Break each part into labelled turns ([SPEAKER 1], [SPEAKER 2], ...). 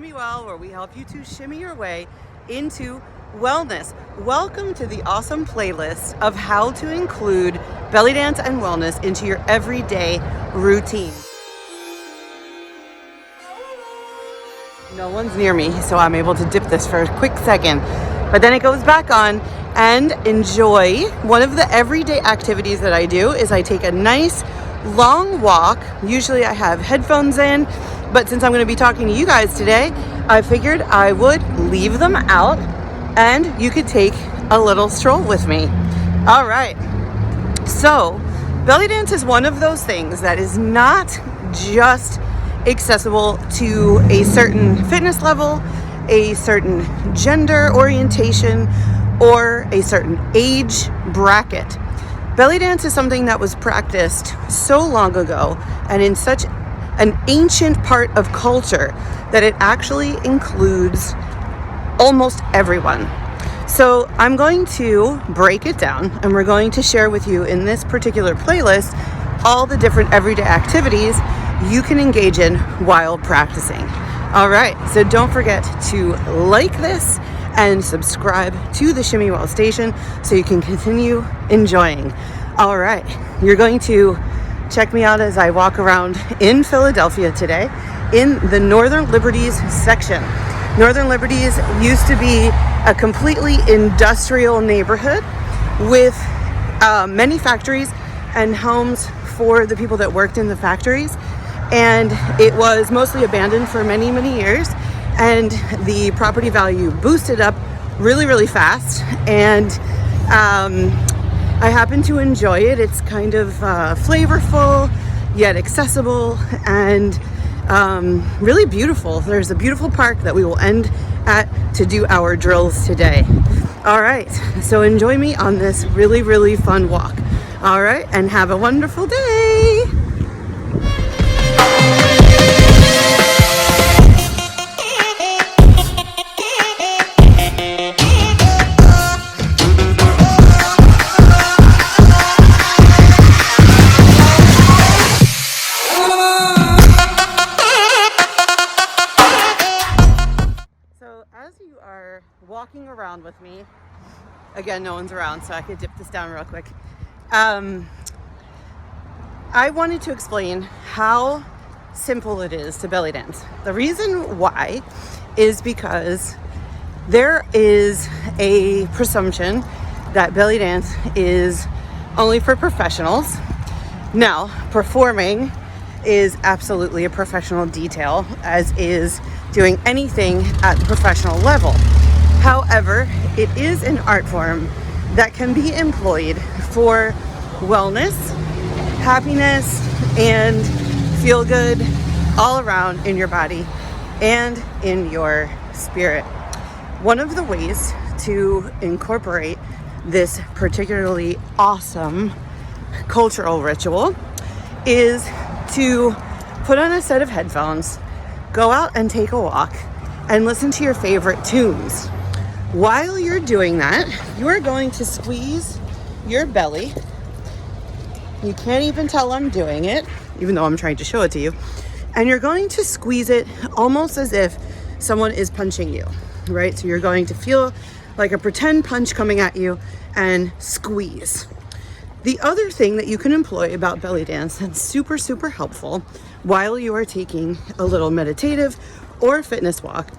[SPEAKER 1] Shimmy Well, where we help you to shimmy your way into wellness. Welcome to the awesome playlist of how to include belly dance and wellness into your everyday routine. No one's near me, so I'm able to dip this for a quick second, but then it goes back on and enjoy. One of the everyday activities that I do is I take a nice long walk. Usually I have headphones in, but since I'm going to be talking to you guys today, I figured I would leave them out and you could take a little stroll with me. All right. So belly dance is one of those things that is not just accessible to a certain fitness level, a certain gender orientation, or a certain age bracket. Belly dance is something that was practiced so long ago and in such an ancient part of culture that it actually includes almost everyone. So I'm going to break it down and we're going to share with you in this particular playlist all the different everyday activities you can engage in while practicing. All right, so don't forget to like this and subscribe to the Shimmy Well station so you can continue enjoying. All right, you're going to check me out as I walk around in Philadelphia today in the Northern Liberties section. Northern Liberties used to be a completely industrial neighborhood with many factories and homes for the people that worked in the factories. And it was mostly abandoned for many, many years. And the property value boosted up really, really fast. And I happen to enjoy it. It's kind of flavorful, yet accessible, and really beautiful. There's a beautiful park that we will end at to do our drills today. All right, so enjoy me on this really, really fun walk. All right, and have a wonderful day. Walking around with me, again, no one's around, so I could dip this down real quick. I wanted to explain how simple it is to belly dance. The reason why is because there is a presumption that belly dance is only for professionals. Now, performing is absolutely a professional detail, as is doing anything at the professional level. However, it is an art form that can be employed for wellness, happiness, and feel good all around in your body and in your spirit. One of the ways to incorporate this particularly awesome cultural ritual is to put on a set of headphones, go out and take a walk, and listen to your favorite tunes. While you're doing that, you are going to squeeze your belly. You can't even tell I'm doing it, even though I'm trying to show it to you. And you're going to squeeze it almost as if someone is punching you, right? So you're going to feel like a pretend punch coming at you and squeeze. The other thing that you can employ about belly dance that's super, super helpful while you are taking a little meditative or fitness walk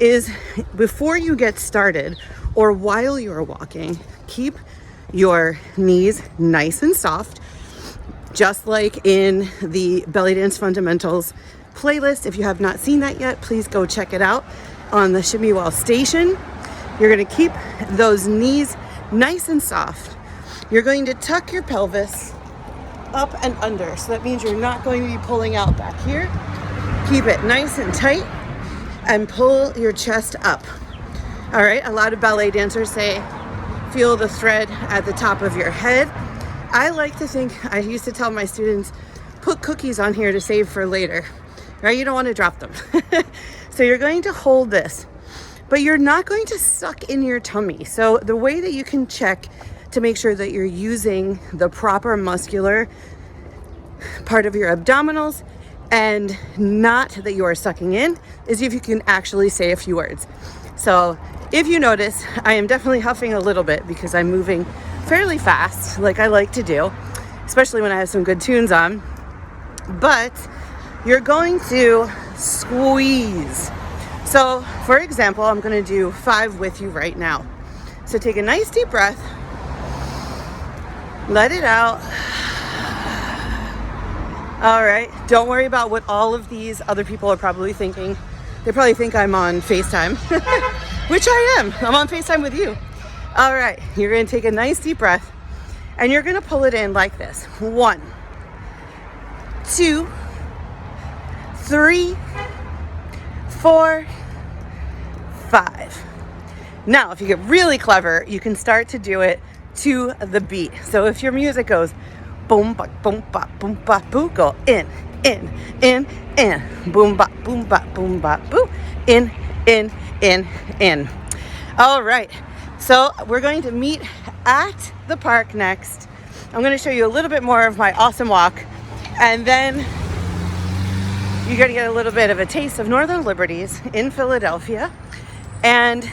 [SPEAKER 1] is before you get started or while you're walking, keep your knees nice and soft, just like in the Belly Dance Fundamentals playlist. If you have not seen that yet, please go check it out on the Shimmy Well station. You're going to keep those knees nice and soft. You're going to tuck your pelvis up and under. So that means you're not going to be pulling out back here. Keep it nice and tight and pull your chest up. All right, a lot of ballet dancers say, feel the thread at the top of your head. I like to think, I used to tell my students, put cookies on here to save for later, right? You don't want to drop them. So you're going to hold this, but you're not going to suck in your tummy. So the way that you can check to make sure that you're using the proper muscular part of your abdominals and not that you are sucking in, is if you can actually say a few words. So if you notice, I am definitely huffing a little bit because I'm moving fairly fast, like I like to do, especially when I have some good tunes on. But you're going to squeeze. So for example, I'm going to do 5 with you right now. So take a nice deep breath, let it out. All right, don't worry about what all of these other people are probably thinking. They probably think I'm on FaceTime, which I am. I'm on FaceTime with you. All right, you're gonna take a nice deep breath and you're gonna pull it in like this. 1, 2, 3, 4, 5. Now, if you get really clever, you can start to do it to the beat. So if your music goes boom ba boom ba boom ba boo, go in, in, boom ba boom ba boo, in, in. All right, so we're going to meet at the park next. I'm going to show you a little bit more of my awesome walk, and then you're going to get a little bit of a taste of Northern Liberties in Philadelphia, and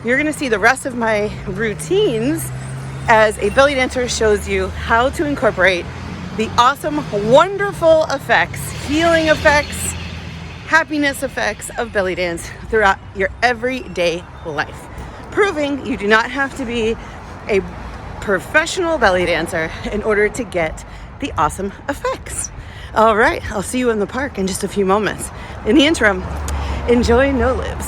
[SPEAKER 1] you're going to see the rest of my routines as a belly dancer shows you how to incorporate the awesome, wonderful effects, healing effects, happiness effects of belly dance throughout your everyday life. Proving you do not have to be a professional belly dancer in order to get the awesome effects. All right, I'll see you in the park in just a few moments. In the interim, enjoy No Libs.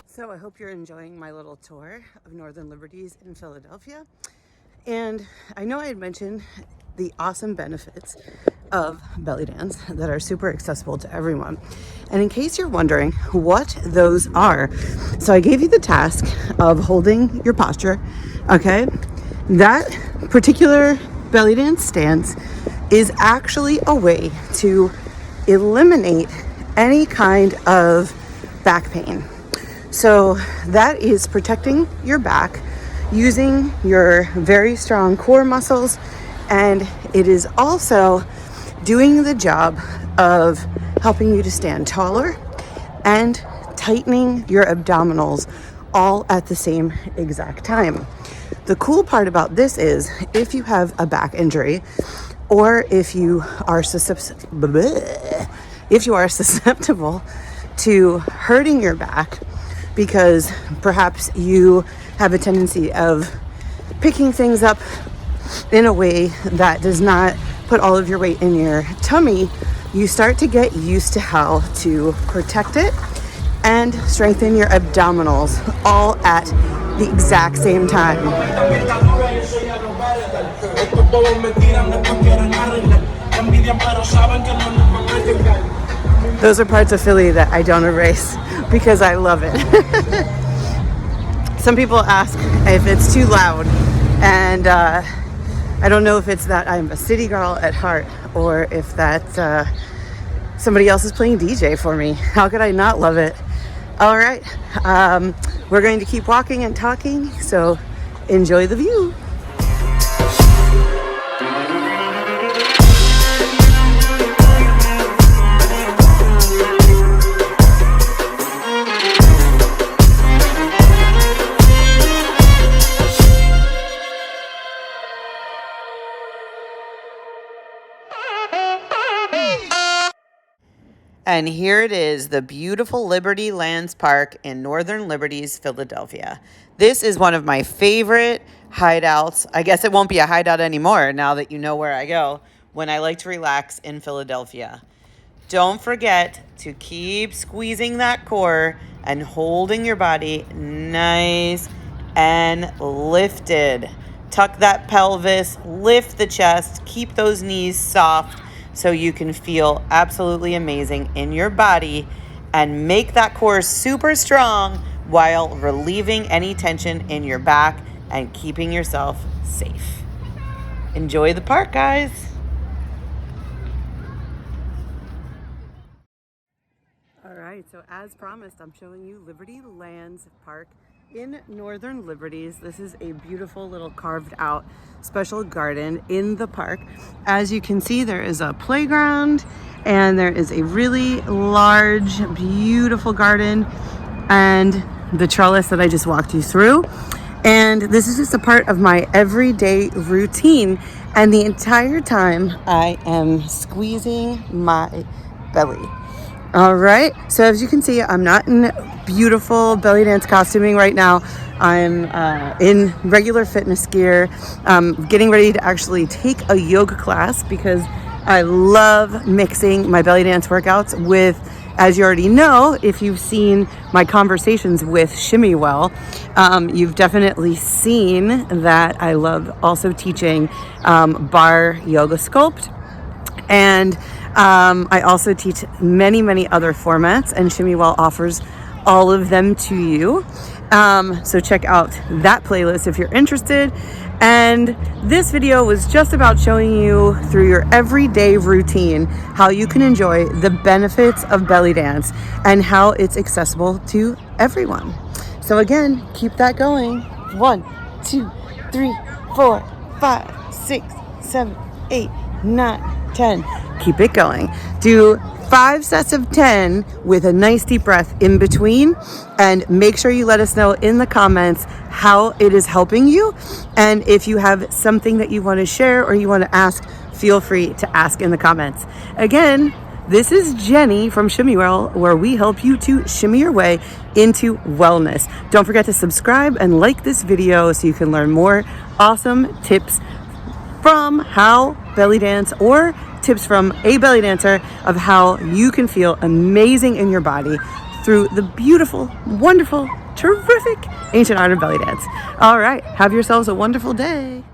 [SPEAKER 1] So I hope you're enjoying my little tour of Northern Liberties in Philadelphia. And I know I had mentioned the awesome benefits of belly dance that are super accessible to everyone. And in case you're wondering what those are, so I gave you the task of holding your posture, okay? That particular belly dance stance is actually a way to eliminate any kind of back pain. So that is protecting your back using your very strong core muscles, and it is also doing the job of helping you to stand taller and tightening your abdominals all at the same exact time. The cool part about this is if you have a back injury or if you are susceptible to hurting your back because perhaps you have a tendency of picking things up in a way that does not put all of your weight in your tummy, you start to get used to how to protect it and strengthen your abdominals all at the exact same time. Those are parts of Philly that I don't erase because I love it. Some people ask if it's too loud, and I don't know if it's that I'm a city girl at heart or if that somebody else is playing DJ for me. How could I not love it? All right, we're going to keep walking and talking, so enjoy the view. And here it is, the beautiful Liberty Lands Park in Northern Liberties, Philadelphia. This is one of my favorite hideouts. I guess it won't be a hideout anymore now that you know where I go when I like to relax in Philadelphia. Don't forget to keep squeezing that core and holding your body nice and lifted. Tuck that pelvis, lift the chest, keep those knees soft, so you can feel absolutely amazing in your body and make that core super strong while relieving any tension in your back and keeping yourself safe. Enjoy the park, guys. All right, so as promised, I'm showing you Liberty Lands Park in Northern Liberties. This is a beautiful little carved out special garden in the park. As you can see, there is a playground and there is a really large, beautiful garden and the trellis that I just walked you through. And this is just a part of my everyday routine. And the entire time I am squeezing my belly. All right, so as you can see, I'm not in beautiful belly dance costuming right now. I'm in regular fitness gear, getting ready to actually take a yoga class because I love mixing my belly dance workouts with, as you already know, if you've seen my conversations with Shimmy you've definitely seen that I love also teaching bar yoga sculpt. And I also teach many other formats, and Shimmy offers all of them to you. So check out that playlist if you're interested. And this video was just about showing you through your everyday routine how you can enjoy the benefits of belly dance and how it's accessible to everyone. So again, keep that going. 1, 2, 3, 4, 5, 6, 7, 8, 9, 10. Keep it going. Do 5 sets of 10 with a nice deep breath in between, and make sure you let us know in the comments how it is helping you. And if you have something that you want to share or you want to ask, feel free to ask in the comments. Again, this is Jenny from Shimmy, where we help you to shimmy your way into wellness. Don't forget to subscribe and like this video so you can learn more awesome tips from how belly dance, or tips from a belly dancer of how you can feel amazing in your body through the beautiful, wonderful, terrific ancient art of belly dance. All right, have yourselves a wonderful day.